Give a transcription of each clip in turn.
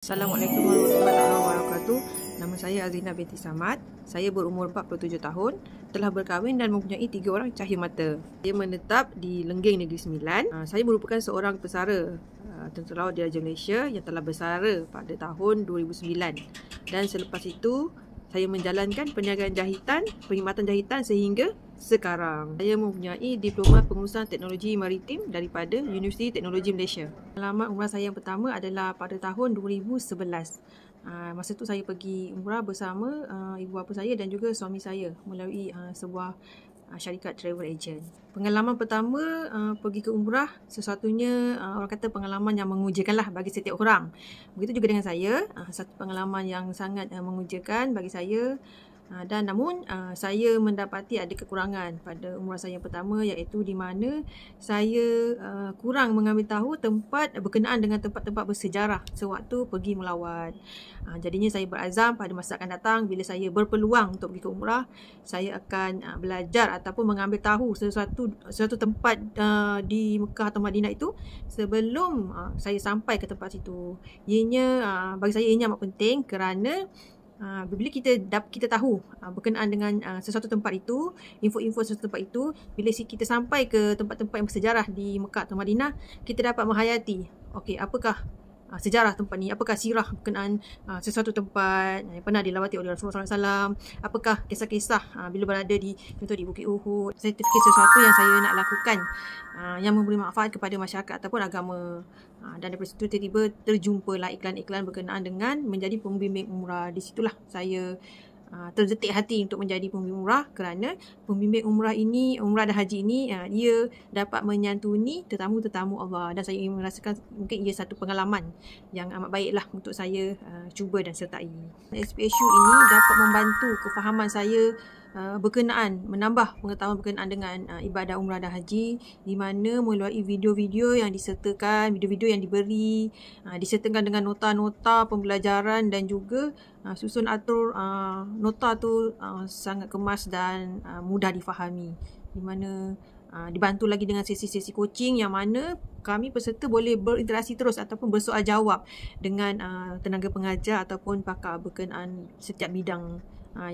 Assalamualaikum warahmatullahi wabarakatuh. Nama saya Azrina binti Samad. Saya berumur 47 tahun, telah berkahwin dan mempunyai 3 orang cahaya mata. Saya menetap di Lenggeng Negeri Sembilan. Saya merupakan seorang pesara Tentera Laut Diraja Malaysia yang telah bersara pada tahun 2009. Dan selepas itu, saya menjalankan perniagaan jahitan, perkhidmatan jahitan sehingga sekarang. Saya mempunyai Diploma Pengurusan Teknologi Maritim daripada Universiti Teknologi Malaysia. Pengalaman umrah saya yang pertama adalah pada tahun 2011. Masa tu saya pergi umrah bersama ibu bapa saya dan juga suami saya melalui sebuah syarikat travel agent. Pengalaman pertama pergi ke umrah sesuatunya orang kata pengalaman yang mengujakanlah bagi setiap orang. Begitu juga dengan saya, satu pengalaman yang sangat mengujakan bagi saya. Dan namun saya mendapati ada kekurangan pada umrah saya yang pertama, iaitu di mana saya kurang mengambil tahu tempat berkenaan dengan tempat-tempat bersejarah sewaktu pergi melawat. Jadinya saya berazam pada masa akan datang bila saya berpeluang untuk pergi ke umrah, saya akan belajar ataupun mengambil tahu sesuatu tempat di Mekah atau Madinah itu sebelum saya sampai ke tempat itu. Bagi saya ianya amat penting kerana bila kita tahu berkenaan dengan sesuatu tempat itu, info-info sesuatu tempat itu, bila kita sampai ke tempat-tempat yang bersejarah di Mekah atau Madinah, kita dapat menghayati, okey, apakah sejarah tempat ni, apakah sirah berkenaan sesuatu tempat yang pernah dilawati oleh Rasulullah SAW, apakah kisah-kisah bila berada di Bukit Uhud. Saya terfikir sesuatu yang saya nak lakukan yang memberi manfaat kepada masyarakat ataupun agama. Dan daripada situ tiba-tiba terjumpalah iklan-iklan berkenaan dengan menjadi pembimbing umrah. Di situlah saya terdetik hati untuk menjadi pembimbing umrah kerana pembimbing umrah dan haji ini ia dapat menyantuni tetamu-tetamu Allah, dan saya merasakan mungkin ia satu pengalaman yang amat baiklah untuk saya cuba dan sertai. SPSU ini dapat membantu kefahaman saya berkenaan, menambah pengetahuan berkenaan dengan ibadah umrah dan haji, di mana melalui video-video yang disertakan, video-video yang diberi, disertakan dengan nota-nota pembelajaran dan juga susun atur nota tu sangat kemas dan mudah difahami, di mana dibantu lagi dengan sesi-sesi coaching yang mana kami peserta boleh berinteraksi terus ataupun bersoal jawab dengan tenaga pengajar ataupun pakar berkenaan setiap bidang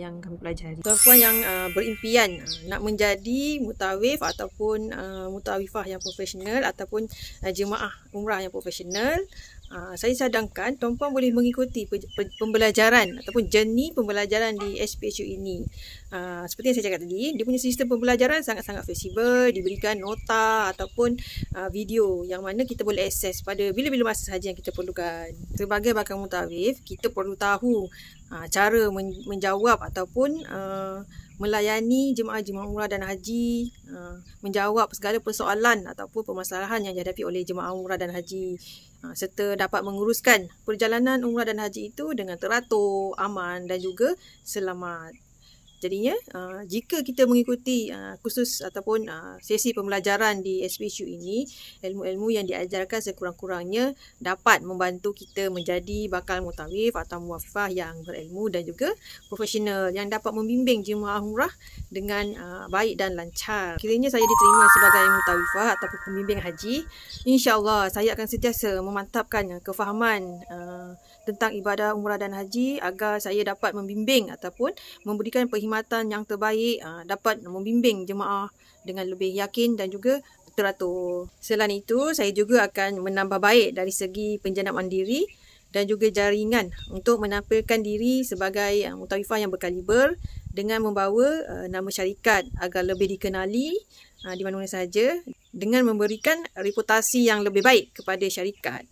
yang kami pelajari. Perempuan yang berimpian nak menjadi mutawif ataupun mutawifah yang profesional ataupun jemaah umrah yang profesional, saya cadangkan tuan-puan boleh mengikuti pembelajaran ataupun journey pembelajaran di SPSU ini. Seperti yang saya cakap tadi, dia punya sistem pembelajaran sangat-sangat fleksibel, diberikan nota ataupun video yang mana kita boleh akses pada bila-bila masa sahaja yang kita perlukan. Sebagai bakal mutawif, kita perlu tahu cara menjawab ataupun melayani jemaah-jemaah umrah dan haji, menjawab segala persoalan ataupun permasalahan yang dihadapi oleh jemaah umrah dan haji, serta dapat menguruskan perjalanan umrah dan haji itu dengan teratur, aman dan juga selamat. Jadinya, jika kita mengikuti kursus ataupun sesi pembelajaran di SPSU ini, ilmu-ilmu yang diajarkan sekurang-kurangnya dapat membantu kita menjadi bakal mutawif atau muwafifah yang berilmu dan juga profesional yang dapat membimbing jemaah umrah dengan baik dan lancar. Kiranya saya diterima sebagai mutawifah ataupun pembimbing haji, insya-Allah saya akan sentiasa memantapkan kefahaman tentang ibadah umrah dan haji agar saya dapat membimbing ataupun memberikan perkhidmatan yang terbaik, dapat membimbing jemaah dengan lebih yakin dan juga teratur. Selain itu, saya juga akan menambah baik dari segi penjanaan diri dan juga jaringan untuk menampilkan diri sebagai mutawifah yang berkaliber dengan membawa nama syarikat agar lebih dikenali di mana-mana sahaja dengan memberikan reputasi yang lebih baik kepada syarikat.